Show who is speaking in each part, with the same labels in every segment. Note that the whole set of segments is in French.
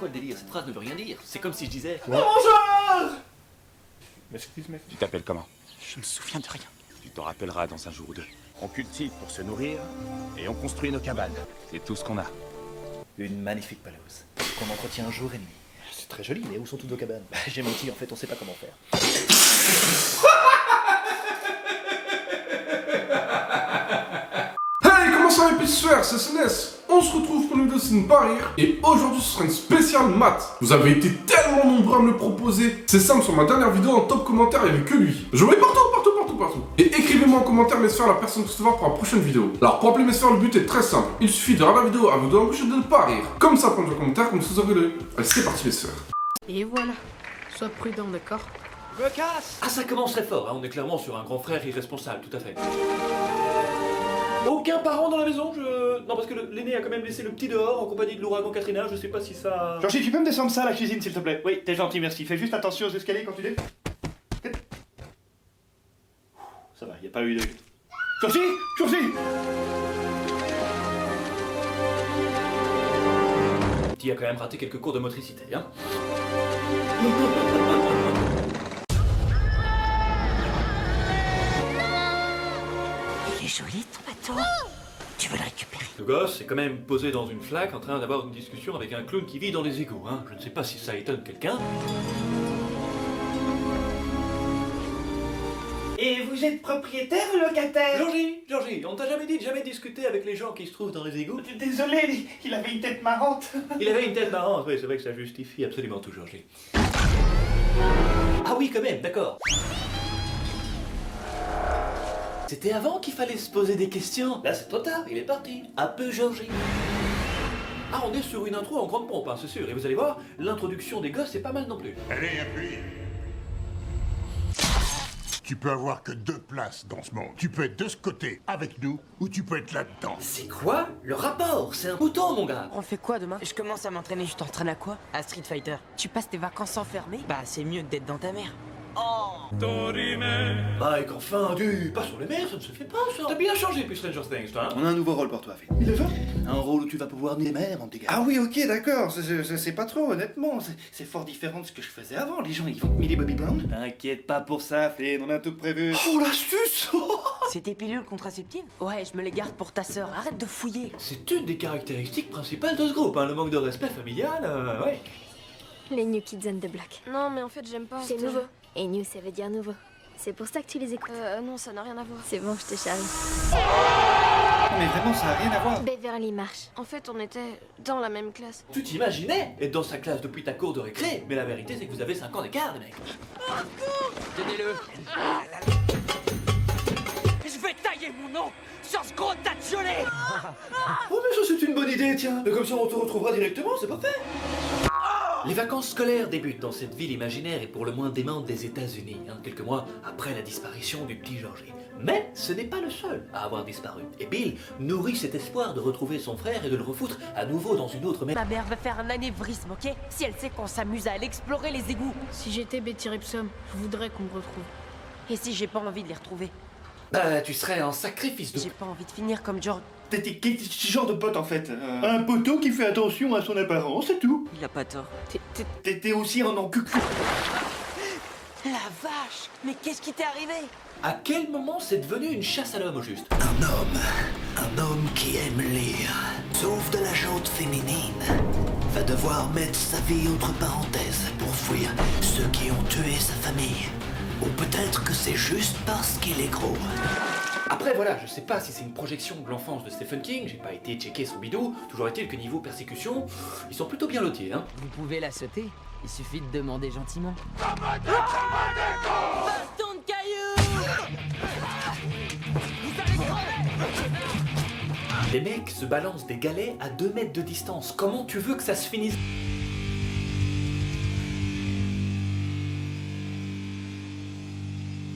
Speaker 1: quoi le délire? Cette phrase ne veut rien dire. C'est comme si je disais...
Speaker 2: Bonjour!
Speaker 3: Excuse, mec.
Speaker 4: Tu t'appelles comment?
Speaker 3: Je me souviens de rien.
Speaker 4: Tu t'en rappelleras dans un jour ou deux. On cultive pour se nourrir et on construit nos cabanes. C'est tout ce qu'on a.
Speaker 1: Une magnifique pelouse, qu'on entretient un jour et demi. C'est très joli, mais où sont toutes vos cabanes? J'ai menti, en fait, on sait pas comment faire.
Speaker 2: Hey, comment ça va les petits frères, c'est Céleste. On se retrouve pour une vidéo de pas rire. Et aujourd'hui ce sera une spéciale maths. Vous avez été tellement nombreux à me le proposer. C'est simple, sur ma dernière vidéo en top commentaire, il n'y avait que lui. Je voyais partout. Et écrivez-moi en commentaire mes sphères la personne que vous voir pour la prochaine vidéo. Alors pour appeler mes sphères, le but est très simple. Il suffit de regarder la vidéo avec de la bouche et de ne pas rire. Comme ça, prendre un commentaire, comme ça vous aurez le... Allez, c'est parti mes sphères.
Speaker 5: Et voilà. Sois prudent, d'accord?
Speaker 1: Me casse! Ah, ça commence très fort, hein. On est clairement sur un grand frère irresponsable, tout à fait. Aucun parent dans la maison, Non, parce que l'aîné a quand même laissé le petit dehors en compagnie de l'ouragan Katrina, je sais pas si ça...
Speaker 6: Georgie, tu peux me descendre ça à la cuisine, s'il te plaît? Oui, t'es gentil, merci. Fais juste attention aux escaliers quand tu descends. Ça va, y a pas eu de... Georgie!
Speaker 1: Le petit a quand même raté quelques cours de motricité, hein.
Speaker 7: Il est joli ton bateau. Tu veux le récupérer?
Speaker 1: Le gosse est quand même posé dans une flaque en train d'avoir une discussion avec un clown qui vit dans les égouts, hein. Je ne sais pas si ça étonne quelqu'un.
Speaker 6: Et vous êtes propriétaire ou locataire?
Speaker 1: Georgie, on t'a jamais dit de jamais discuter avec les gens qui se trouvent dans les égouts?
Speaker 6: Désolé, il avait une tête marrante.
Speaker 1: Il avait une tête marrante, oui, c'est vrai que ça justifie absolument tout, Georgie. Ah oui, quand même, d'accord. C'était avant qu'il fallait se poser des questions. Là, c'est trop tard, il est parti. Un peu, Georgie. Ah, on est sur une intro en grande pompe, hein, c'est sûr. Et vous allez voir, l'introduction des gosses, c'est pas mal non plus.
Speaker 8: Allez, appuie. Tu peux avoir que deux places dans ce monde. Tu peux être de ce côté, avec nous, ou tu peux être là-dedans.
Speaker 1: C'est quoi le rapport? C'est un bouton, mon gars.
Speaker 7: On fait quoi demain? Je commence à m'entraîner, je t'entraîne à quoi? À Street Fighter. Tu passes tes vacances enfermées? Bah c'est mieux d'être dans ta mère.
Speaker 1: Mike, enfin, pas sur les mers, ça ne se fait pas, ça. T'as bien changé depuis Stranger Things, toi, hein?
Speaker 9: On a un nouveau rôle pour toi, Phil.
Speaker 6: Il est va?
Speaker 9: Un rôle où tu vas pouvoir nier les mers, mon petit gars.
Speaker 6: Ah oui, ok, d'accord. Je sais pas trop, honnêtement. C'est fort différent de ce que je faisais avant. Les gens, ils vont Millie Bobby Brown. T'inquiète pas pour ça, Phil, on a tout prévu.
Speaker 9: Oh, l'astuce!
Speaker 7: C'est tes pilules contraceptives? Ouais, je me les garde pour ta sœur. Arrête de fouiller.
Speaker 1: C'est une des caractéristiques principales de ce groupe, hein, le manque de respect familial, ouais.
Speaker 10: Les New Kids on the Block.
Speaker 5: Non, mais en fait, j'aime pas.
Speaker 10: C'est nouveau. Et New, ça veut dire nouveau. C'est pour ça que tu les écoutes.
Speaker 5: Non, ça n'a rien à voir.
Speaker 10: C'est bon, je te charrie.
Speaker 6: Mais vraiment, ça a rien à voir.
Speaker 10: Beverly Marsh.
Speaker 5: En fait, on était dans la même classe.
Speaker 1: Tu t'imaginais être dans sa classe depuis ta cour de récré, mais la vérité c'est que vous avez 5 ans d'écart, les mecs.
Speaker 7: Tenez-le. Je vais tailler mon nom sur ce gros tas de violet.
Speaker 1: Oh mais ça c'est une bonne idée, tiens. Mais comme ça on te retrouvera directement, c'est parfait. Les vacances scolaires débutent dans cette ville imaginaire et pour le moins démente des États-Unis, hein, quelques mois après la disparition du petit Georgie. Mais ce n'est pas le seul à avoir disparu. Et Bill nourrit cet espoir de retrouver son frère et de le refoutre à nouveau dans une autre mer.
Speaker 7: Ma mère va faire un anévrisme, ok? Si elle sait qu'on s'amuse à aller explorer les égouts.
Speaker 5: Si j'étais Betty Ripsom, je voudrais qu'on me retrouve.
Speaker 7: Et si j'ai pas envie de les retrouver?
Speaker 1: Bah tu serais en sacrifice de...
Speaker 7: J'ai pas envie de finir comme George.
Speaker 6: T'es quel genre de pote en fait? Un poteau qui fait attention à son apparence, c'est tout.
Speaker 7: Il a pas tort.
Speaker 6: T'es aussi un encucu.
Speaker 7: La vache! Mais qu'est-ce qui t'est arrivé?
Speaker 1: À quel moment c'est devenu une chasse à l'homme au juste?
Speaker 9: Un homme qui aime lire, sauf de la jante féminine, va devoir mettre sa vie entre parenthèses pour fuir ceux qui ont tué sa famille. Ou peut-être que c'est juste parce qu'il est gros.
Speaker 1: Après voilà, je sais pas si c'est une projection de l'enfance de Stephen King, j'ai pas été checker son bidou, toujours est-il que niveau persécution, ils sont plutôt bien lotis, hein.
Speaker 7: Vous pouvez la sauter, il suffit de demander gentiment. Baston de cailloux! Vous allez crever!
Speaker 1: Les mecs se balancent des galets à 2 mètres de distance, comment tu veux que ça se finisse?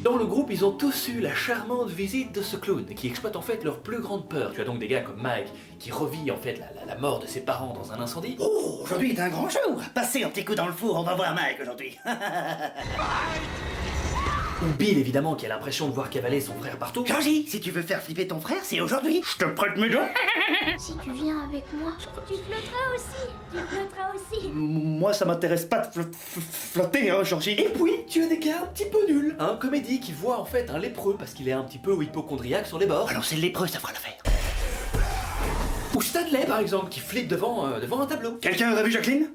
Speaker 1: Dans le groupe, ils ont tous eu la charmante visite de ce clown qui exploite en fait leur plus grande peur. Tu as donc des gars comme Mike qui revit en fait la mort de ses parents dans un incendie.
Speaker 9: Oh, aujourd'hui est un grand jour. Passez un petit coup dans le four, on va voir Mike aujourd'hui.
Speaker 1: Bill, évidemment, qui a l'impression de voir cavaler son frère partout.
Speaker 6: Georgie, si tu veux faire flipper ton frère, c'est aujourd'hui. Je te prête mes doigts.
Speaker 10: Si tu viens avec moi, tu flotteras aussi. Tu flotteras aussi.
Speaker 6: Moi, ça m'intéresse pas de flotter, hein, Georgie.
Speaker 1: Et puis, tu as des cas un petit peu nuls. Un comédie qui voit en fait un lépreux parce qu'il est un petit peu hypochondriaque sur les bords.
Speaker 6: Alors c'est le lépreux, ça fera l'affaire.
Speaker 1: Ou Stanley, par exemple, qui flippe devant un tableau.
Speaker 6: Quelqu'un aurait vu Jacqueline?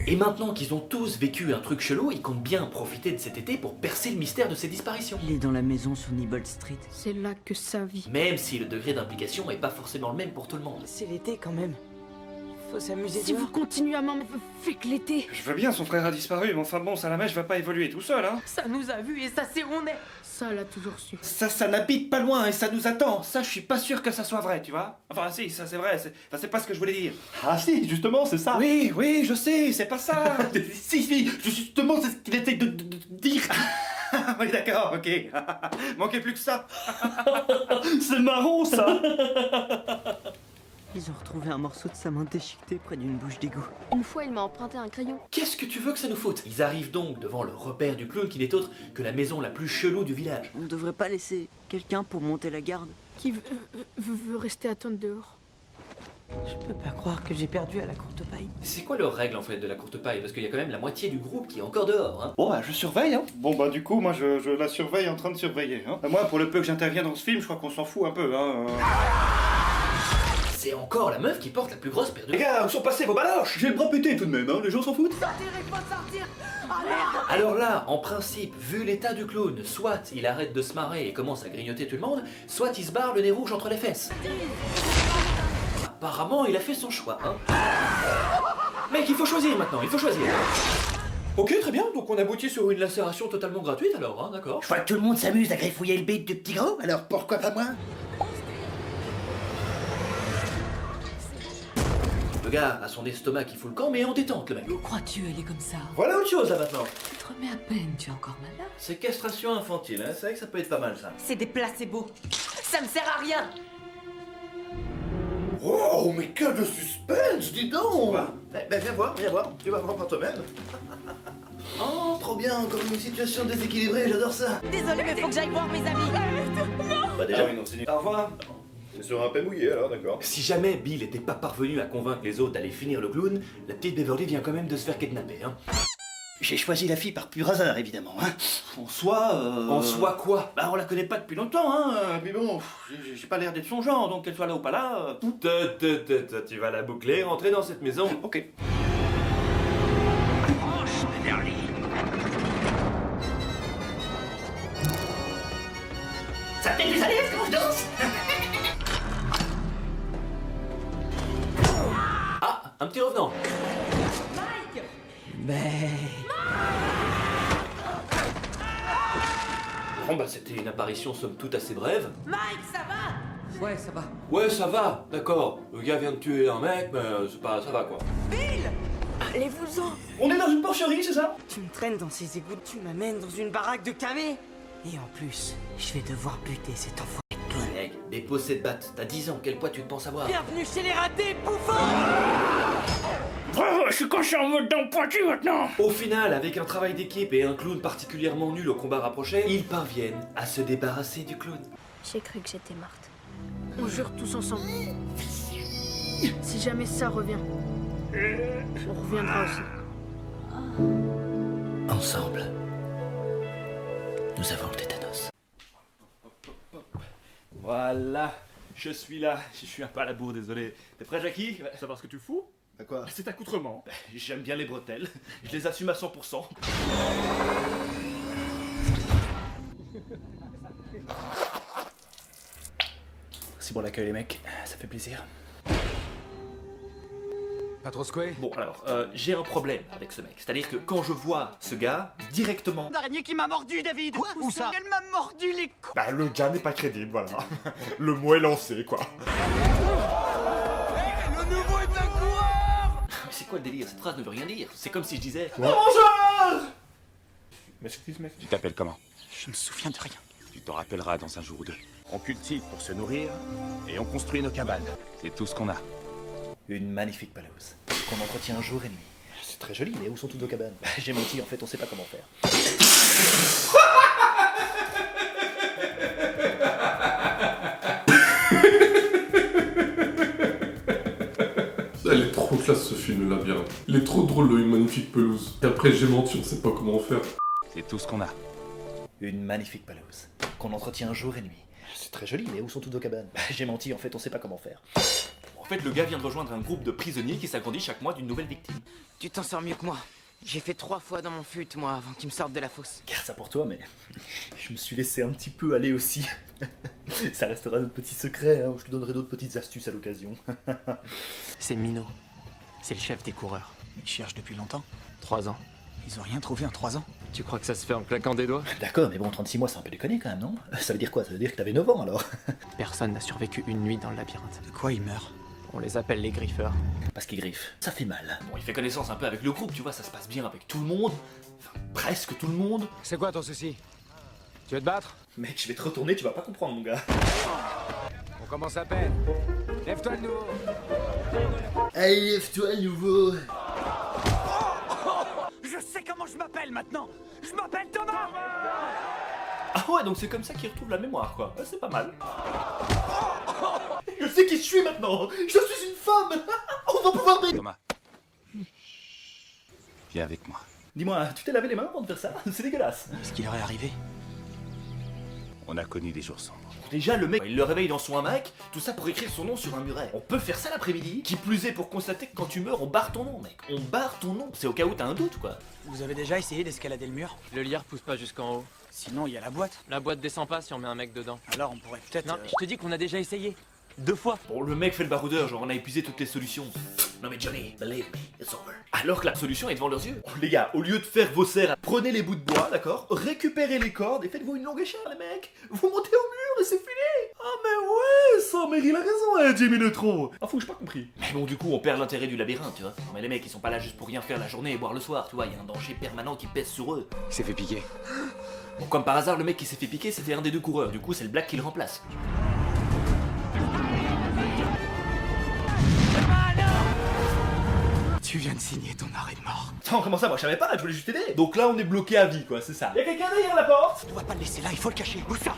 Speaker 1: Et maintenant qu'ils ont tous vécu un truc chelou, ils comptent bien profiter de cet été pour percer le mystère de ces disparitions.
Speaker 7: Il est dans la maison sur Nibble Street.
Speaker 5: C'est là que ça vit.
Speaker 1: Même si le degré d'implication est pas forcément le même pour tout le monde.
Speaker 7: C'est l'été quand même. Faut s'amuser
Speaker 5: Si vous continuez à m'enflécler,
Speaker 3: Je veux bien, son frère a disparu, mais enfin bon, Salamèche va pas évoluer tout seul, hein.
Speaker 7: ça nous a vus et ça sait où on est.
Speaker 5: ça l'a toujours su.
Speaker 3: Ça n'habite pas loin et ça nous attend. Ça, je suis pas sûr que ça soit vrai, tu vois. Enfin, si, ça c'est vrai, c'est pas ce que je voulais dire.
Speaker 6: Ah si, justement, c'est ça.
Speaker 3: Oui, oui, je sais, c'est pas ça.
Speaker 6: Si, justement, c'est ce qu'il essaie de dire.
Speaker 3: Oui, d'accord, ok. Manquait plus que ça.
Speaker 6: C'est marrant, ça.
Speaker 7: Ils ont retrouvé un morceau de sa main déchiquetée près d'une bouche d'égout.
Speaker 5: Une fois, il m'a emprunté un crayon.
Speaker 1: Qu'est-ce que tu veux que ça nous foute? Ils arrivent donc devant le repère du clown qui n'est autre que la maison la plus chelou du village.
Speaker 7: On devrait pas laisser quelqu'un pour monter la garde.
Speaker 5: Qui veut rester attendre dehors.
Speaker 7: Je peux pas croire que j'ai perdu à la courte paille.
Speaker 1: C'est quoi leur règle en fait de la courte paille? Parce qu'il y a quand même la moitié du groupe qui est encore dehors, hein.
Speaker 3: Bon, bah, je surveille, hein. Bon, bah, du coup, moi, je la surveille en train de surveiller, hein. Moi, pour le peu que j'interviens dans ce film, je crois qu'on s'en fout un peu, hein.
Speaker 1: C'est encore la meuf qui porte la plus grosse paire de...
Speaker 6: Les gars, où sont passés vos baloches? J'ai le bras pété tout de même, hein. Les gens s'en foutent.
Speaker 1: Alors là, en principe, vu l'état du clown, soit il arrête de se marrer et commence à grignoter tout le monde, soit il se barre le nez rouge entre les fesses. Apparemment, il a fait son choix, hein. Mec, il faut choisir maintenant, il faut choisir. Ok, très bien, donc on aboutit sur une lacération totalement gratuite alors, hein, d'accord.
Speaker 6: Je vois que tout le monde s'amuse à griffouiller le bide du petit gros, alors pourquoi pas moi?
Speaker 1: Le gars a son estomac qui fout le camp, mais en détente, le mec.
Speaker 7: Où crois-tu elle est comme ça?
Speaker 1: Voilà autre chose, là, maintenant.
Speaker 7: Tu te remets à peine, tu es encore malade.
Speaker 1: Séquestration infantile, hein, c'est vrai que ça peut être pas mal, ça.
Speaker 7: C'est des placebos. Ça ne sert à rien.
Speaker 6: Oh, mais que de suspense, dis donc. Ben viens voir, tu vas voir par toi-même. Oh, trop bien, encore une situation déséquilibrée, j'adore ça.
Speaker 7: Désolé, mais faut que j'aille voir mes amis.
Speaker 6: Bah déjà,
Speaker 3: Au revoir.
Speaker 6: c'est sur un peu mouillé alors, d'accord.
Speaker 1: Si jamais Bill n'était pas parvenu à convaincre les autres d'aller finir le clown, la petite Beverly vient quand même de se faire kidnapper, hein.
Speaker 6: J'ai choisi la fille par pur hasard, évidemment, hein. En soi,
Speaker 1: En soi quoi?
Speaker 3: Bah, on la connaît pas depuis longtemps, hein. Puis bon, j'ai pas l'air d'être son genre, donc qu'elle soit là ou pas là.
Speaker 1: Tu vas la boucler, rentrer dans cette maison.
Speaker 3: Ok.
Speaker 6: ça fait des années quand je danse.
Speaker 1: Ah, un petit revenant. Bon bah c'était une apparition somme toute assez brève.
Speaker 7: Mike, ça va? Ouais, ça va.
Speaker 1: Ouais ça va, d'accord. Le gars vient de tuer un mec, mais c'est pas... ça va quoi.
Speaker 7: Allez-vous-en.
Speaker 6: On est dans une porcherie, c'est ça?
Speaker 7: Tu me traînes dans ces égouts, tu m'amènes dans une baraque de camé. Et en plus, je vais devoir buter cet enfoiré de clown.
Speaker 1: Mec, dépose cette batte, t'as 10 ans, quel poids tu te penses avoir?
Speaker 7: Bienvenue chez les ratés, bouffon.
Speaker 3: Oh, je suis coché en mode dent pointu maintenant.
Speaker 1: Au final, avec un travail d'équipe et un clown particulièrement nul au combat rapproché, ils parviennent à se débarrasser du clown.
Speaker 10: J'ai cru que j'étais morte.
Speaker 5: On jure tous ensemble. Si jamais ça revient, on reviendra aussi.
Speaker 9: Ensemble, nous avons le tétanos.
Speaker 3: Voilà, je suis là. Je suis un peu à la bourre, désolé. T'es prêt, Jackie? Savoir ce que tu fous?
Speaker 6: À quoi?
Speaker 3: C'est accoutrement. J'aime bien les bretelles. Je les assume à 100%.
Speaker 6: Merci pour l'accueil, les mecs, ça fait plaisir.
Speaker 3: Pas trop secoué? Bon, alors, j'ai un problème avec ce mec. C'est-à-dire que quand je vois ce gars, directement...
Speaker 7: L'araignée qui m'a mordu, David. Quoi? Où ça? Elle m'a mordu les couilles.
Speaker 3: Bah, le gars n'est pas crédible, voilà. Le mot est lancé, quoi.
Speaker 7: Le nouveau est un coureur.
Speaker 1: Mais c'est quoi le délire? Cette phrase ne veut rien dire. C'est comme si je disais...
Speaker 4: Tu t'appelles comment?
Speaker 3: Je me souviens de rien.
Speaker 4: Tu t'en rappelleras dans un jour ou deux. On cultive pour se nourrir et on construit nos cabanes. C'est tout ce qu'on a.
Speaker 6: Une magnifique pelouse qu'on entretient jour et nuit. C'est très joli, mais où sont toutes vos cabanes? J'ai menti, en fait, on sait pas comment faire.
Speaker 2: Elle est trop classe ce film, le labyrinthe. Il est trop drôle, Une magnifique pelouse. Et après, j'ai menti, on sait pas comment faire.
Speaker 4: C'est tout ce qu'on a.
Speaker 6: Une magnifique pelouse, qu'on entretient jour et nuit. C'est très joli, mais où sont toutes vos cabanes? J'ai menti, en fait, on sait pas comment faire.
Speaker 1: En fait, le gars vient de rejoindre un groupe de prisonniers qui s'agrandit chaque mois d'une nouvelle victime.
Speaker 7: Tu t'en sors mieux que moi. J'ai fait 3 fois dans mon fut, moi, avant qu'ils me sortent de la fosse.
Speaker 6: Garde ça pour toi, mais je me suis laissé un petit peu aller aussi. Ça restera notre petit secret, hein, je te donnerai d'autres petites astuces à l'occasion.
Speaker 11: C'est Minot. C'est le chef des coureurs. Ils cherchent depuis longtemps. 3 ans. Ils ont rien trouvé en 3 ans. Tu crois que ça se fait en claquant des doigts?
Speaker 6: D'accord, mais bon, 36 mois, c'est un peu déconné quand même, non? Ça veut dire quoi? Ça veut dire que t'avais 9 ans, alors?
Speaker 11: Personne n'a survécu une nuit dans le labyrinthe. De quoi ils meurent? On les appelle les griffeurs.
Speaker 6: Parce qu'ils griffent. Ça fait mal.
Speaker 1: Bon, il fait connaissance un peu avec le groupe, tu vois, ça se passe bien avec tout le monde. Enfin, presque tout le monde.
Speaker 11: C'est quoi ton souci? Tu veux te battre?
Speaker 6: Mec, je vais te retourner, tu vas pas comprendre, mon gars.
Speaker 11: On commence à peine. Lève-toi le nouveau.
Speaker 6: Allez, lève-toi, nouveau.
Speaker 11: Je sais comment je m'appelle maintenant. Je m'appelle Thomas.
Speaker 1: Ah ouais, donc c'est comme ça qu'il retrouve la mémoire, quoi. Ouais, c'est pas mal. Je sais qui je suis maintenant. Je suis une femme. On va pouvoir...
Speaker 4: Thomas. Viens avec moi.
Speaker 6: Dis-moi, tu t'es lavé les mains avant de faire ça? C'est dégueulasse.
Speaker 11: Qu'est-ce qui leur est arrivé?
Speaker 4: On a connu des jours sombres.
Speaker 1: Déjà, le mec, il le réveille dans son hamac, tout ça pour écrire son nom sur un muret. On peut faire ça l'après-midi. Qui plus est pour constater que quand tu meurs, on barre ton nom, mec. On barre ton nom. C'est au cas où t'as un doute, quoi.
Speaker 11: Vous avez déjà essayé d'escalader le mur? Le lierre pousse pas jusqu'en haut. Sinon, il y a la boîte. La boîte descend pas si on met un mec dedans. Alors, on pourrait peut-être... Non, je te dis qu'on a déjà essayé. 2 fois.
Speaker 1: Bon, le mec fait le baroudeur, genre on a épuisé toutes les solutions. Non mais Johnny, believe me, it's over. Alors que la solution est devant leurs yeux. Oh, les gars, au lieu de faire vos serres, prenez les bouts de bois, d'accord? Récupérez les cordes et faites-vous une longue échelle, les mecs. Vous montez au mur et c'est fini. Ah mais ouais, ça, Mary, il a raison, hein, Jimmy Neutron. Ah, faut que j'ai pas compris. Mais bon, du coup, on perd l'intérêt du labyrinthe, tu vois. Non mais les mecs, ils sont pas là juste pour rien faire la journée et boire le soir, tu vois. Il y a un danger permanent qui pèse sur eux.
Speaker 4: Il s'est fait piquer.
Speaker 1: Bon, comme par hasard, le mec qui s'est fait piquer, c'était un des 2 coureurs. Du coup, c'est le Black qui le remplace.
Speaker 11: Tu viens de signer ton arrêt de mort.
Speaker 6: Attends, comment ça? Moi, je savais pas, je voulais juste t'aider.
Speaker 1: Donc là, on est bloqué à vie, quoi, c'est ça. Y'a quelqu'un derrière la porte?
Speaker 11: Tu dois pas le laisser là, il faut le cacher. Où ça?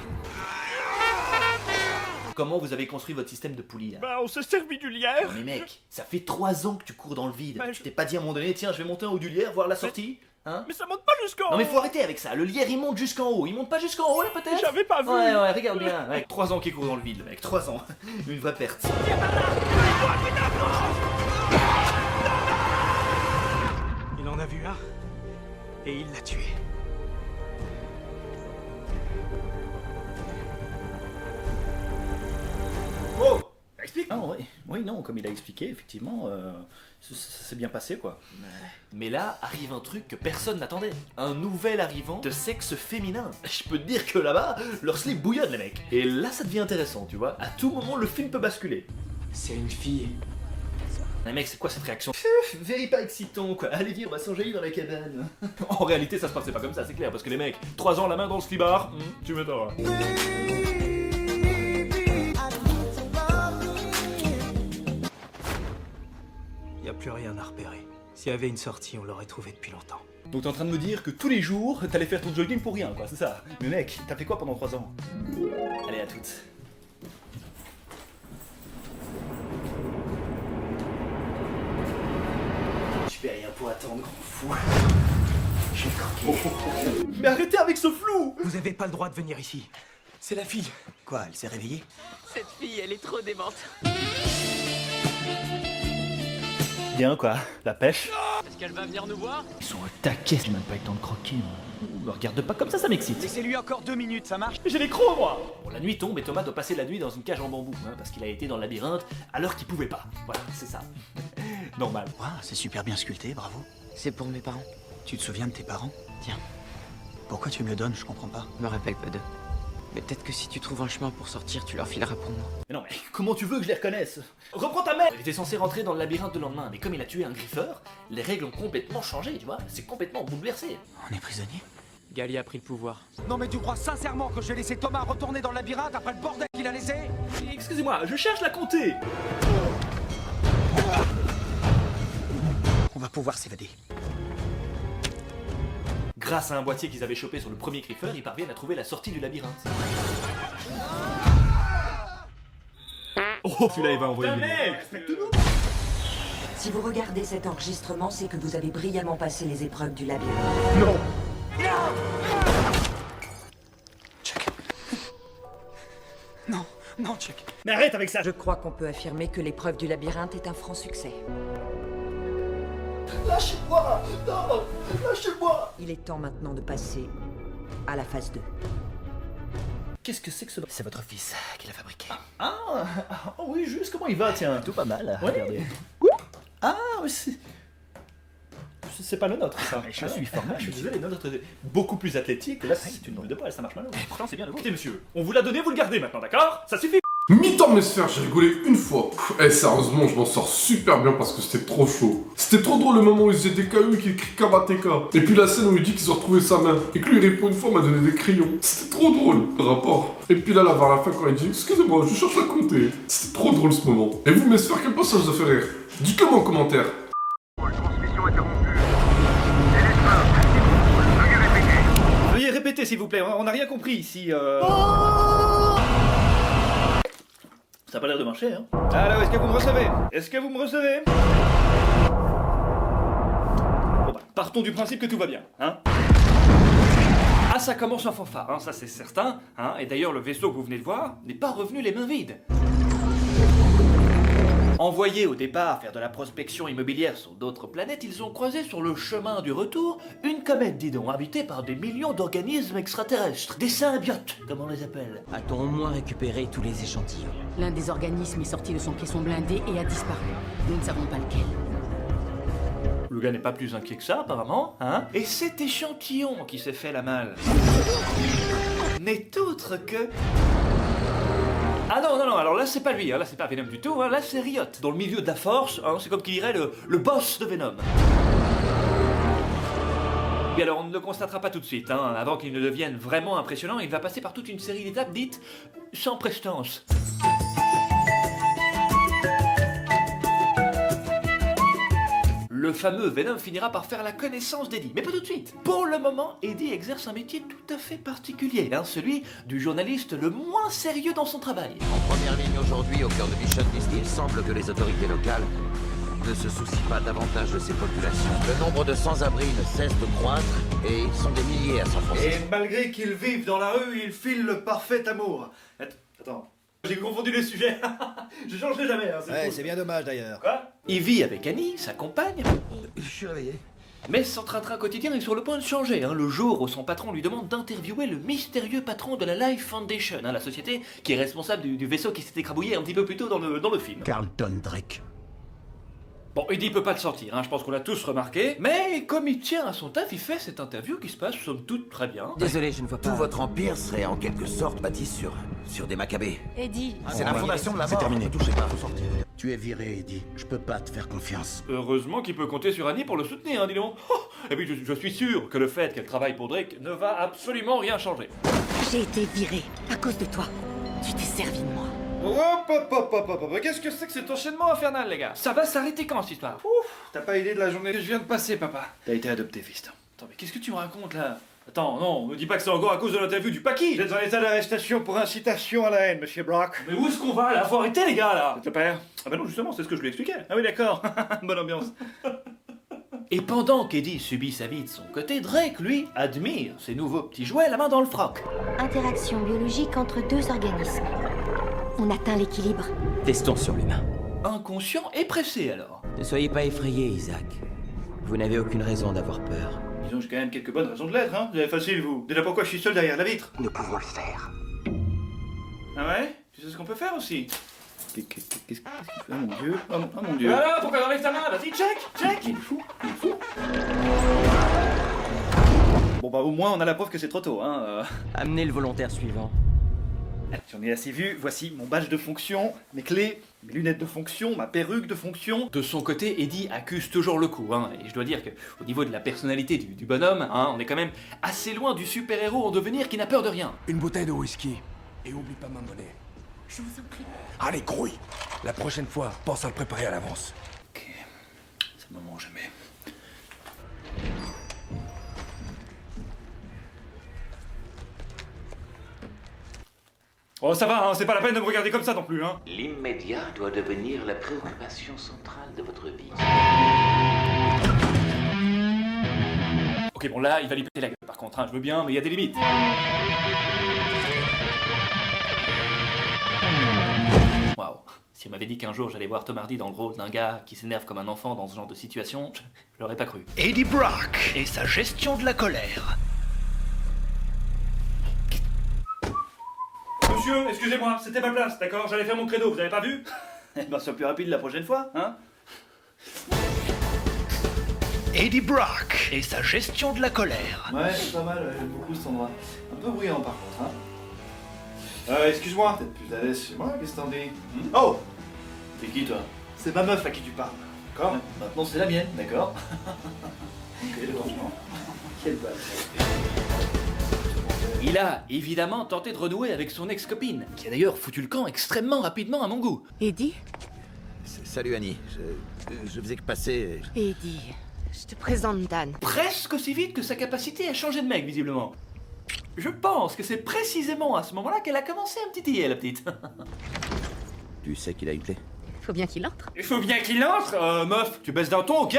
Speaker 1: Comment vous avez construit votre système de poulie, là?
Speaker 3: Bah, on s'est servi du lierre.
Speaker 1: Non mais mec, ça fait 3 ans que tu cours dans le vide.
Speaker 3: Bah,
Speaker 1: Tu t'es pas dit à un moment donné, tiens, je vais monter en haut du lierre, voir la sortie? Hein?
Speaker 3: Mais ça monte pas jusqu'en haut.
Speaker 1: Non mais faut arrêter avec ça, le lierre il monte jusqu'en haut, il monte pas jusqu'en haut là peut-être?
Speaker 3: J'avais pas vu.
Speaker 1: Ouais, regarde bien, mec, 3 ans qu'il court dans le vide, le mec, 3 ans. Une vraie perte.
Speaker 11: Il en a vu un. Et il l'a tué.
Speaker 1: Oh! Explique!
Speaker 6: Ah ouais, oui, non, comme il a expliqué, effectivement, ça s'est bien passé, quoi.
Speaker 1: Mais là arrive un truc que personne n'attendait. Un nouvel arrivant de sexe féminin. Je peux te dire que là-bas, leur slip bouillonne les mecs. Et là ça devient intéressant, tu vois. À tout moment, le film peut basculer.
Speaker 11: C'est une fille.
Speaker 1: Mais mec, c'est quoi cette réaction?
Speaker 6: Very pas excitant, quoi. Allez, viens, on va s'enjailler dans la cabane.
Speaker 1: En réalité, ça se passait pas comme ça, c'est clair, parce que les mecs, 3 ans la main dans le slibard, tu m'étonnes.
Speaker 11: Y a plus rien à repérer. S'il y avait une sortie, on l'aurait trouvé depuis longtemps.
Speaker 6: Donc t'es en train de me dire que tous les jours, t'allais faire ton jogging pour rien, quoi, c'est ça? Mais mec, t'as fait quoi pendant 3 ans? Allez, à toutes. Je fais rien pour attendre, grand fou. Je vais croquer.
Speaker 1: Mais arrêtez avec ce flou!
Speaker 11: Vous avez pas le droit de venir ici. C'est la fille. Quoi, elle s'est réveillée?
Speaker 7: Cette fille, elle est trop démente.
Speaker 6: Bien, quoi. La pêche.
Speaker 7: Est-ce qu'elle va venir nous voir?
Speaker 6: Ils sont au taquet, j'ai même pas eu le temps de croquer, moi. Me regarde pas comme ça m'excite.
Speaker 11: Laissez-lui encore 2 minutes, ça marche?
Speaker 1: J'ai les crocs, moi! Bon, la nuit tombe et Thomas doit passer la nuit dans une cage en bambou, hein, parce qu'il a été dans le labyrinthe alors qu'il pouvait pas. Voilà, c'est ça. Normal.
Speaker 11: Waouh, c'est super bien sculpté, bravo.
Speaker 7: C'est pour mes parents.
Speaker 11: Tu te souviens de tes parents?
Speaker 7: Tiens,
Speaker 11: Pourquoi tu me le donnes? Je comprends pas.
Speaker 7: me rappelle pas d'eux. Mais peut-être que si tu trouves un chemin pour sortir, tu leur fileras pour moi.
Speaker 6: Mais non, mais comment tu veux que je les reconnaisse?
Speaker 1: Reprends ta mère! Il était censé rentrer dans le labyrinthe le lendemain, mais comme il a tué un griffeur, les règles ont complètement changé, tu vois. C'est complètement bouleversé.
Speaker 11: On est prisonnier?
Speaker 7: Gali a pris le pouvoir.
Speaker 11: Non mais tu crois sincèrement que je vais laisser Thomas retourner dans le labyrinthe après le bordel qu'il a laissé?
Speaker 1: Excusez-moi, je cherche la comté!
Speaker 11: On
Speaker 12: va pouvoir s'évader.
Speaker 1: Grâce à un boîtier qu'ils avaient chopé sur le premier griffeur, ils parviennent à trouver la sortie du labyrinthe. Oh, celui-là, il va envoyer.
Speaker 13: Si vous regardez cet enregistrement, c'est que vous avez brillamment passé les épreuves du labyrinthe.
Speaker 1: Non.
Speaker 12: Non, non, Chuck.
Speaker 13: Mais arrête avec ça! Je crois qu'on peut affirmer que l'épreuve du labyrinthe est un franc succès.
Speaker 6: Lâchez-moi! Non! Lâchez-moi!
Speaker 13: Il est temps maintenant de passer à la phase 2.
Speaker 1: Qu'est-ce que c'est que ce... C'est votre fils qui l'a fabriqué.
Speaker 6: Oh oui, juste comment il va, tiens.
Speaker 1: Tout pas mal,
Speaker 6: Ouais.
Speaker 1: regardez.
Speaker 6: Ah, mais c'est pas le nôtre, ça.
Speaker 1: Je suis formé, je suis désolé, notre est beaucoup plus athlétique. Là, c'est une boule de poil, ça marche mal. Pourtant, c'est bien le vôtre. Écoutez, monsieur, on vous l'a donné, vous le gardez maintenant, d'accord? Ça suffit.
Speaker 2: Mi-temps mes sphères, j'ai rigolé une fois. Sérieusement, je m'en sors super bien parce que c'était trop chaud. C'était trop drôle le moment où ils faisaient des cailloux et qu'il écrit Karateka. Et puis la scène où il dit qu'ils ont retrouvé sa main. Et que lui il répond une fois, m'a donné des crayons. C'était trop drôle, le rapport. Et puis là, vers la fin, quand il dit excusez-moi, je cherche à compter. C'était trop drôle ce moment. Et vous, mes sphères, quel passage vous a fait rire? Dites-le moi en commentaire.
Speaker 3: Veuillez répéter, s'il vous plaît, on n'a rien compris ici.
Speaker 6: Ça a pas l'air de marcher, hein.
Speaker 3: Alors, est-ce que vous me recevez? Est-ce que vous me recevez? Bon bah, partons du principe que tout va bien, hein. Ah, ça commence en fanfare, hein, ça c'est certain, hein. Et d'ailleurs, le vaisseau que vous venez de voir n'est pas revenu les mains vides. Envoyés au départ faire de la prospection immobilière sur d'autres planètes, ils ont croisé sur le chemin du retour une comète, dis donc, habitée par des millions d'organismes extraterrestres. Des symbiotes, comme on les appelle.
Speaker 7: A-t-on au moins récupéré tous les échantillons?
Speaker 5: L'un des organismes est sorti de son caisson blindé et a disparu. Nous ne savons pas lequel.
Speaker 1: Le gars n'est pas plus inquiet que ça, apparemment, hein. Et cet échantillon qui s'est fait la malle n'est autre que... Ah non, alors là c'est pas lui, hein, là c'est pas Venom du tout, hein, là c'est Riot. Dans le milieu de la force, hein, c'est comme qui dirait le boss de Venom. Et alors on ne le constatera pas tout de suite, hein, avant qu'il ne devienne vraiment impressionnant, il va passer par toute une série d'étapes dites sans prestance. Le fameux Venom finira par faire la connaissance d'Eddie, mais pas tout de suite. Pour le moment, Eddie exerce un métier tout à fait particulier, hein, celui du journaliste le moins sérieux dans son travail.
Speaker 14: En première ligne aujourd'hui, au cœur de Mission Disney, il semble que les autorités locales ne se soucient pas davantage de ces populations. Le nombre de sans-abri ne cesse de croître et ils sont des milliers à San Francisco.
Speaker 3: Et malgré qu'ils vivent dans la rue, ils filent le parfait amour. Attends, j'ai confondu les sujets. Je changerai jamais, hein,
Speaker 6: Ouais, c'est bien dommage d'ailleurs.
Speaker 3: Quoi?
Speaker 1: Il vit avec Annie, sa compagne.
Speaker 6: Je suis réveillé.
Speaker 1: Mais son train-train quotidien est sur le point de changer, hein, le jour où son patron lui demande d'interviewer le mystérieux patron de la Life Foundation, hein, la société qui est responsable du vaisseau qui s'est écrabouillé un petit peu plus tôt dans le film.
Speaker 8: Carlton Drake.
Speaker 1: Bon, Eddie peut pas le sortir, hein, je pense qu'on l'a tous remarqué, mais comme il tient à son taf, il fait cette interview qui se passe somme toute très bien.
Speaker 7: Désolé, je ne vois pas...
Speaker 14: Tout votre empire serait en quelque sorte bâti sur des macabées.
Speaker 5: Eddie.
Speaker 14: C'est la fondation de la mort.
Speaker 8: C'est terminé.
Speaker 14: Ne touchez pas.
Speaker 8: Tu es viré, Eddie. Je peux pas te faire confiance.
Speaker 1: Heureusement qu'il peut compter sur Annie pour le soutenir, hein, dis donc. Oh, et puis je suis sûr que le fait qu'elle travaille pour Drake ne va absolument rien changer.
Speaker 13: J'ai été viré à cause de toi. Tu t'es servi de moi.
Speaker 3: Hop, qu'est-ce que c'est que cet enchaînement infernal, les gars?
Speaker 1: Ça va s'arrêter quand cette histoire?
Speaker 3: Ouf, t'as pas idée de la journée que je viens de passer, papa.
Speaker 1: T'as été adopté, fiston. Attends, mais qu'est-ce que tu me racontes là? Attends, non, me dis pas que c'est encore à cause de l'interview du Paki!
Speaker 3: Vous êtes en état d'arrestation pour incitation à la haine, monsieur Brock.
Speaker 1: Mais où est-ce qu'on va là? Faut arrêter les gars là!
Speaker 3: C'est le père? Ah bah non, justement, c'est ce que je lui expliquais. Ah oui, d'accord. Bonne ambiance.
Speaker 1: Et pendant qu'Eddie subit sa vie de son côté, Drake, lui, admire ses nouveaux petits jouets la main dans le froc.
Speaker 10: Interaction biologique entre deux organismes. On atteint l'équilibre.
Speaker 7: Testons sur l'humain.
Speaker 1: Inconscient et pressé alors.
Speaker 7: Ne soyez pas effrayé, Isaac. Vous n'avez aucune raison d'avoir peur.
Speaker 3: Disons que j'ai quand même quelques bonnes raisons de l'être, hein. Vous avez facile, vous. Déjà pourquoi je suis seul derrière la vitre?
Speaker 14: Nous pouvons le faire.
Speaker 3: Ah ouais? Tu sais ce qu'on peut faire aussi? Qu'est-ce qu'il fait? Oh mon dieu. Oh mon dieu.
Speaker 1: Ah, pourquoi t'enlèves ta main? Vas-y, check! Il est fou.
Speaker 3: Bon bah au moins on a la preuve que c'est trop tôt, hein.
Speaker 7: Amenez le volontaire suivant.
Speaker 3: J'en ai assez vu, voici mon badge de fonction, mes clés, mes lunettes de fonction, ma perruque de fonction.
Speaker 1: De son côté, Eddie accuse toujours le coup, hein, et je dois dire qu'au niveau de la personnalité du bonhomme, hein, on est quand même assez loin du super-héros en devenir qui n'a peur de rien.
Speaker 12: Une bouteille de whisky. Et oublie pas ma monnaie.
Speaker 10: Je vous en prie.
Speaker 12: Allez, grouille. La prochaine fois, pense à le préparer à l'avance.
Speaker 3: Ok, c'est le moment jamais.
Speaker 15: Oh, ça va, hein, c'est pas la peine de me regarder comme ça non plus, hein.
Speaker 14: L'immédiat doit devenir la préoccupation centrale de votre vie.
Speaker 15: Ok, bon là, il va lui péter la gueule par contre, hein, je veux bien, mais il y a des limites. Waouh. Si on m'avait dit qu'un jour j'allais voir Tom Hardy dans le rôle d'un gars qui s'énerve comme un enfant dans ce genre de situation, je l'aurais pas cru.
Speaker 9: Eddie Brock et sa gestion de la colère.
Speaker 15: Monsieur, excusez-moi, c'était ma place, d'accord? J'allais faire mon credo, vous avez pas vu?
Speaker 3: Eh ben, sois plus rapide la prochaine fois, hein?
Speaker 9: Eddie Brock et sa gestion de la colère.
Speaker 3: Ouais, c'est pas mal, j'aime beaucoup cet endroit. Un peu bruyant par contre, hein. Excuse-moi, peut-être plus à l'aise chez moi, qu'est-ce que t'en dis? Oh! T'es qui toi? C'est ma meuf à qui tu parles. D'accord? Maintenant c'est la mienne, d'accord? Ok, franchement. Quelle balle.
Speaker 1: Il a évidemment tenté de renouer avec son ex-copine, qui a d'ailleurs foutu le camp extrêmement rapidement à mon goût.
Speaker 16: Eddie?
Speaker 14: Salut Annie, je faisais que passer...
Speaker 16: Eddie, je te présente Dan.
Speaker 1: Presque aussi vite que sa capacité à changer de mec, visiblement. Je pense que c'est précisément à ce moment-là qu'elle a commencé à me titiller, la petite.
Speaker 14: Tu sais qu'il a une clé?
Speaker 16: Faut bien qu'il entre.
Speaker 15: Il faut bien qu'il entre. Meuf, tu baisses d'un ton, ok?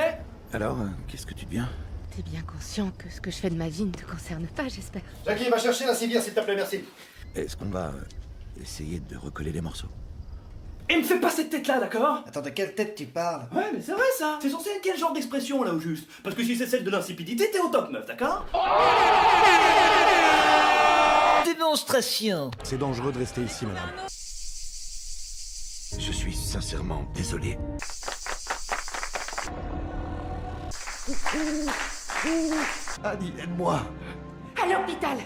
Speaker 14: Alors, qu'est-ce que tu deviens?
Speaker 16: T'es bien conscient que ce que je fais de ma vie ne te concerne pas, j'espère.
Speaker 6: Jackie, va chercher la civière, s'il te plaît, merci.
Speaker 14: Est-ce qu'on va essayer de recoller les morceaux?
Speaker 1: Et me fais pas cette tête-là, d'accord?
Speaker 6: Attends, de quelle tête tu parles?
Speaker 1: Ouais, mais c'est vrai ça. C'est censé être quel genre d'expression, là, au juste? Parce que si c'est celle de l'insipidité, t'es au top, meuf, d'accord? Démonstration.
Speaker 12: C'est dangereux de rester ici, madame.
Speaker 14: Je suis sincèrement désolé. Annie, aide-moi.
Speaker 16: À l'hôpital!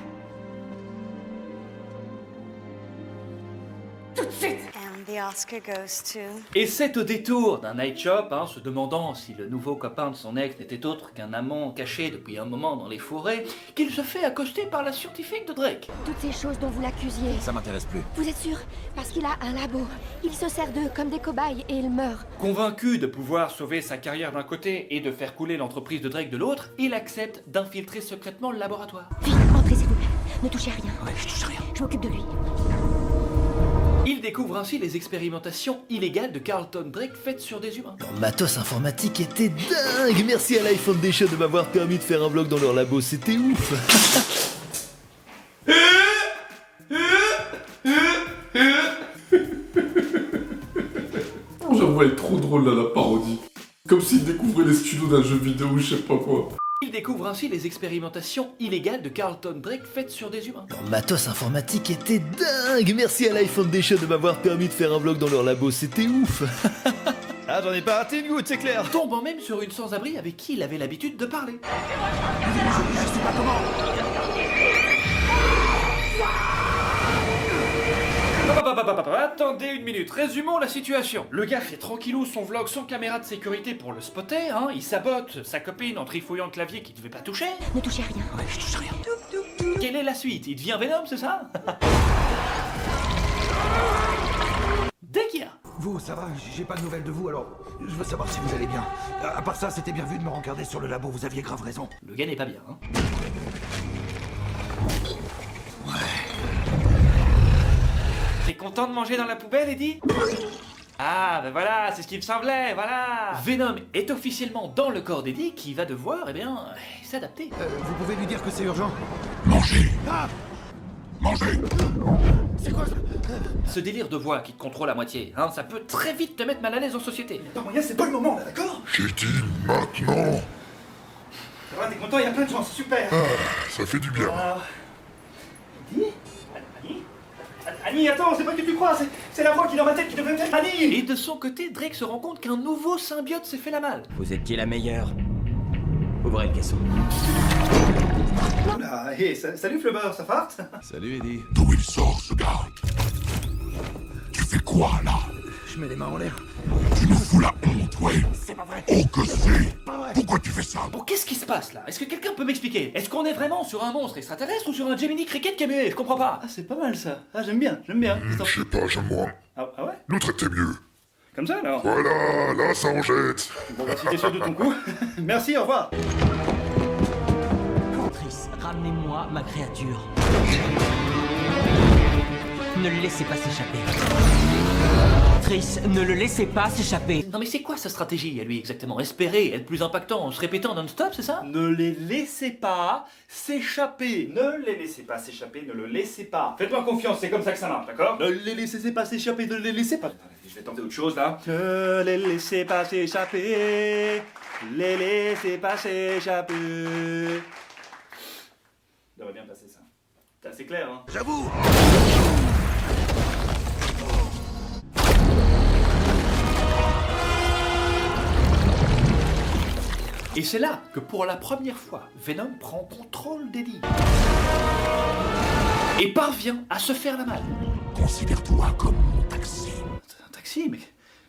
Speaker 16: Tout de suite!
Speaker 17: And the Oscar goes to...
Speaker 1: Et c'est au détour d'un night shop, hein, se demandant si le nouveau copain de son ex n'était autre qu'un amant caché depuis un moment dans les forêts, qu'il se fait accoster par la scientifique de Drake.
Speaker 10: Toutes ces choses dont vous l'accusiez.
Speaker 14: Ça m'intéresse plus.
Speaker 10: Vous êtes sûr? Parce qu'il a un labo. Il se sert d'eux comme des cobayes et il meurt.
Speaker 15: Convaincu de pouvoir sauver sa carrière d'un côté et de faire couler l'entreprise de Drake de l'autre, il accepte d'infiltrer secrètement le laboratoire.
Speaker 10: Vite, entrez s'il vous plaît. Ne touchez à rien.
Speaker 14: Ouais, je touche rien.
Speaker 10: Je m'occupe de lui.
Speaker 1: Il découvre ainsi les expérimentations illégales de Carlton Drake faites sur des humains.
Speaker 9: Leur matos informatique était dingue. Merci à Life Foundation de m'avoir permis de faire un vlog dans leur labo, c'était ouf.
Speaker 2: J'avoue, elle est trop drôle là, la parodie. Comme s'il découvrait les studios d'un jeu vidéo ou je sais pas quoi.
Speaker 1: Il découvre ainsi les expérimentations illégales de Carlton Drake faites sur des humains.
Speaker 9: Leur matos informatique était dingue. Merci à Life Foundation de m'avoir permis de faire un vlog dans leur labo, c'était ouf.
Speaker 3: Ah, j'en ai pas raté une goutte, c'est clair.
Speaker 1: Tombant même sur une sans-abri avec qui il avait l'habitude de parler.
Speaker 12: Je sais pas comment.
Speaker 15: Attendez une minute, résumons la situation. Le gars fait tranquillou son vlog sans caméra de sécurité pour le spotter, hein. Il sabote sa copine en trifouillant le clavier qu'il devait pas toucher.
Speaker 10: Ne touchez à rien.
Speaker 14: Ouais, je touche rien.
Speaker 1: Quelle est la suite? Il devient Venom, c'est ça? Dès qu'il y a.
Speaker 12: Vous, ça va? J'ai pas de nouvelles de vous, alors je veux savoir si vous allez bien. À part ça, c'était bien vu de me regarder sur le labo, vous aviez grave raison.
Speaker 1: Le gars n'est pas bien, hein.
Speaker 15: T'es content de manger dans la poubelle, Eddie? Ah, ben voilà, c'est ce qui me semblait, voilà.
Speaker 1: Venom est officiellement dans le corps d'Eddie qui va devoir, eh bien, s'adapter.
Speaker 12: Vous pouvez lui dire que c'est urgent?
Speaker 8: Mangez!
Speaker 12: Ah!
Speaker 8: Mangez!
Speaker 12: C'est quoi ça?
Speaker 1: Ce délire de voix qui te contrôle à moitié, hein, ça peut très vite te mettre mal à l'aise en société.
Speaker 3: Pas moyen, c'est pas le moment là, d'accord?
Speaker 8: J'ai dit maintenant!
Speaker 3: Ça va, t'es content, il y a plein de gens, c'est super.
Speaker 8: Ah, ça fait du bien.
Speaker 3: Eddie? Annie, attends, c'est pas que tu crois, c'est la voix qui est dans ma tête qui devrait être Annie!
Speaker 1: Et de son côté, Drake se rend compte qu'un nouveau symbiote s'est fait la malle.
Speaker 11: Vous êtes qui la meilleure? Ouvrez le caisson.
Speaker 3: Oula, hé, salut Flubber, ça farte?
Speaker 12: Salut Eddie.
Speaker 8: D'où il sort ce gars? Tu fais quoi là?
Speaker 12: Je mets les mains en l'air.
Speaker 8: Tu nous fous la honte, ouais?
Speaker 12: C'est pas vrai.
Speaker 8: Oh que c'est!
Speaker 12: Pas vrai.
Speaker 8: Pourquoi tu fais ça?
Speaker 1: Bon, qu'est-ce qui se passe là? Est-ce que quelqu'un peut m'expliquer? Est-ce qu'on est vraiment sur un monstre extraterrestre ou sur un Gemini Cricket qui est muet? Je comprends pas.
Speaker 3: Ah, c'est pas mal ça. Ah, j'aime bien, j'aime bien.
Speaker 8: Je sais pas, j'aime moins.
Speaker 3: Ah ouais?
Speaker 8: L'autre était mieux.
Speaker 3: Comme ça alors?
Speaker 8: Voilà, là ça en jette.
Speaker 3: Bon, bah si t'es sûr de ton coup. Merci, au revoir.
Speaker 7: Trice, ramenez-moi ma créature.
Speaker 11: ne le laissez pas s'échapper. Triss, ne le laissez pas s'échapper.
Speaker 1: Non mais c'est quoi sa stratégie à lui exactement? Espérer être plus impactant en se répétant non-stop, c'est ça?
Speaker 3: Ne les laissez pas s'échapper. Ne les laissez pas s'échapper, ne le laissez pas. Faites-moi confiance, c'est comme ça que ça marche, d'accord? Ne les laissez pas s'échapper, ne les laissez pas. Attendez, je vais tenter autre chose là. Ne les laissez pas s'échapper. Les laissez pas s'échapper. Ça devrait bien passer ça. C'est assez clair, hein?
Speaker 8: J'avoue.
Speaker 1: Et c'est là que pour la première fois, Venom prend contrôle d'Eddie. Et parvient à se faire la malle.
Speaker 8: Considère-toi comme mon taxi.
Speaker 3: Un taxi? Mais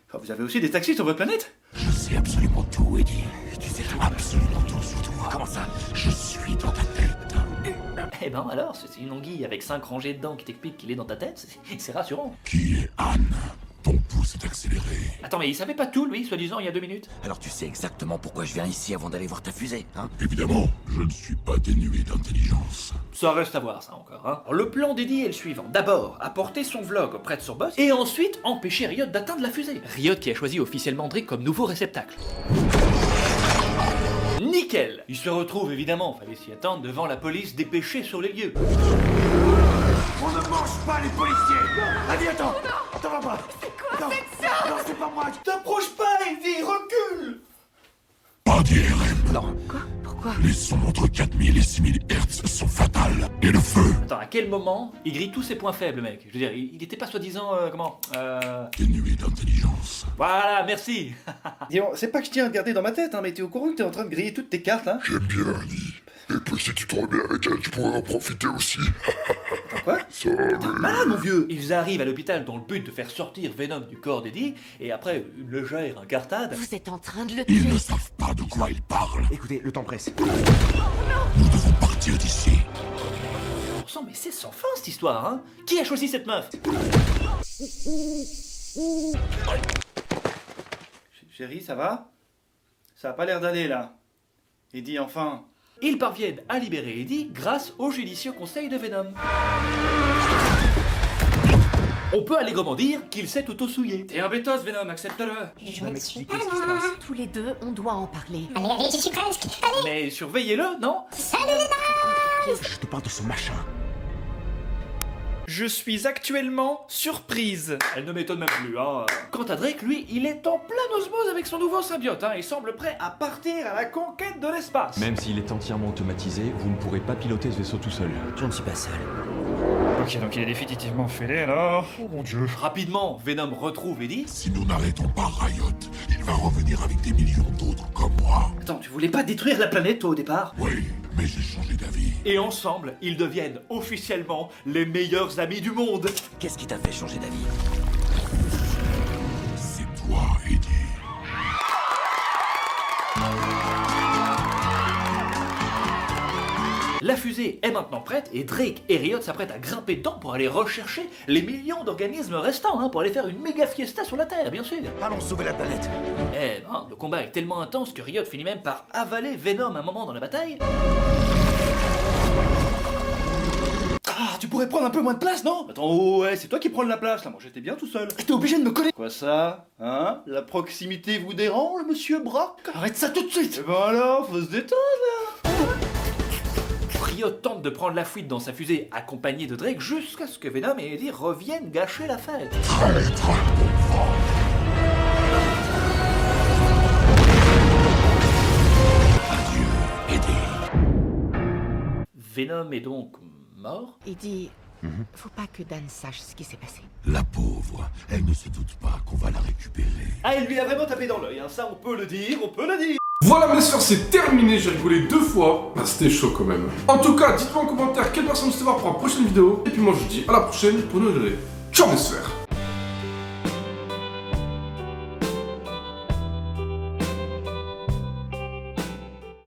Speaker 3: enfin, vous avez aussi des taxis sur votre planète?
Speaker 8: Je sais absolument tout, Eddie. Tu sais absolument tout sur toi. Comment ça? Je suis dans ta tête.
Speaker 1: Eh ben alors, c'est une anguille avec 5 rangées de dents qui t'explique qu'il est dans ta tête, c'est rassurant.
Speaker 8: Qui est Anne? Ton pouce est accéléré.
Speaker 1: Attends, mais il savait pas tout, lui, soi-disant, il y a 2 minutes.
Speaker 14: Alors tu sais exactement pourquoi je viens ici avant d'aller voir ta fusée, hein?
Speaker 8: Évidemment, je ne suis pas dénué d'intelligence.
Speaker 1: Ça reste à voir, ça, encore, hein. Alors, le plan d'Eddie est le suivant. D'abord, apporter son vlog auprès de son boss, et ensuite, empêcher Riot d'atteindre la fusée. Riot qui a choisi officiellement Drake comme nouveau réceptacle. Nickel! Il se retrouve, évidemment, fallait s'y attendre, devant la police dépêchée sur les lieux.
Speaker 12: On ne mange pas les policiers. Allez, attends. T'en vas pas.
Speaker 10: C'est quoi cette ça?
Speaker 12: Non, c'est pas moi.
Speaker 3: T'approches pas, Eddie, recule!
Speaker 8: Pas d'IRM.
Speaker 16: Non. Quoi? Pourquoi?
Speaker 8: Les sons entre 4000 et 6000 Hz sont fatales. Et le feu.
Speaker 1: Attends, à quel moment il grille tous ses points faibles, mec? Je veux dire, il était pas soi-disant,
Speaker 8: Dénué d'intelligence.
Speaker 1: Voilà, merci.
Speaker 3: Dis donc, c'est pas que je tiens à te garder dans ma tête, hein, mais t'es au courant que t'es en train de griller toutes tes cartes, hein?
Speaker 8: J'aime bien Annie. Et puis si tu te remets avec elle, tu pourrais en profiter aussi.
Speaker 3: Quoi?
Speaker 8: Ça...
Speaker 3: Malade, mon vieux!
Speaker 1: Ils arrivent à l'hôpital dans le but de faire sortir Venom du corps d'Eddie, et après une légère incartade...
Speaker 16: Vous êtes en train de le
Speaker 8: Ils
Speaker 16: tuer.
Speaker 8: ne savent pas de quoi ils parlent.
Speaker 12: Écoutez, le temps presse.
Speaker 8: Nous devons partir d'ici.
Speaker 1: On sent, mais c'est sans fin cette histoire, hein? Qui a choisi cette meuf?
Speaker 3: Chérie, ça va? Ça a pas l'air d'aller, là. Eddie, enfin...
Speaker 1: Ils parviennent à libérer Eddie grâce au judicieux conseil de Venom. On peut allègrement dire qu'il s'est auto-souillé.
Speaker 15: T'es un bétos, Venom, accepte-le.
Speaker 16: Je m'explique ce qui se passe. Tous les deux, on doit en parler.
Speaker 10: Allez, j'y suis presque. Allez.
Speaker 1: Mais surveillez-le, non?
Speaker 10: Salut les nains!
Speaker 12: Je te parle de ce machin.
Speaker 15: Je suis actuellement surprise.
Speaker 1: Elle ne m'étonne même plus, hein. Quant à Drake, lui, il est en pleine osmose avec son nouveau symbiote, hein. Il semble prêt à partir à la conquête de l'espace.
Speaker 18: Même s'il est entièrement automatisé, vous ne pourrez pas piloter ce vaisseau tout seul.
Speaker 11: Je ne suis pas seul.
Speaker 15: Ok, donc il est définitivement fêlé alors. Oh mon dieu.
Speaker 1: Rapidement, Venom retrouve Eddie.
Speaker 8: Si nous n'arrêtons pas Riot, il va revenir avec des millions d'autres comme moi.
Speaker 1: Attends, tu voulais pas détruire la planète, toi, au départ?
Speaker 8: Oui, mais j'ai changé d'avis.
Speaker 1: Et ensemble, ils deviennent officiellement les meilleurs amis du monde.
Speaker 14: Qu'est-ce qui t'a fait changer d'avis?
Speaker 8: C'est toi, Eddie.
Speaker 1: La fusée est maintenant prête et Drake et Riot s'apprêtent à grimper dedans pour aller rechercher les millions d'organismes restants, hein, pour aller faire une méga fiesta sur la Terre, bien sûr.
Speaker 12: Allons sauver la planète.
Speaker 1: Eh ben, le combat est tellement intense que Riot finit même par avaler Venom un moment dans la bataille.
Speaker 3: Ah, tu pourrais prendre un peu moins de place, non? Attends, oh, ouais, c'est toi qui prends de la place, là. Moi, j'étais bien tout seul. J'étais obligé de me coller. Quoi ça? Hein? La proximité vous dérange, monsieur Brock? Arrête ça tout de suite! Eh ben alors, faut se détendre, là!
Speaker 1: Riot tente de prendre la fuite dans sa fusée accompagné de Drake jusqu'à ce que Venom et Eddie reviennent gâcher la fête.
Speaker 8: Traître, bon vent. Adieu, Eddie.
Speaker 1: Venom est donc mort.
Speaker 16: Eddie, faut pas que Dan sache ce qui s'est passé.
Speaker 8: La pauvre, elle ne se doute pas qu'on va la récupérer.
Speaker 3: Ah, il lui a vraiment tapé dans l'œil, hein. Ça, on peut le dire, on peut le dire!
Speaker 2: Voilà mes soeurs, c'est terminé, j'ai rigolé 2 fois. Ah, c'était chaud quand même. En tout cas, dites-moi en commentaire quelle personne vous souhaitez voir pour la prochaine vidéo. Et puis moi je vous dis à la prochaine pour une nouvelle vidéo. Ciao mes soeurs.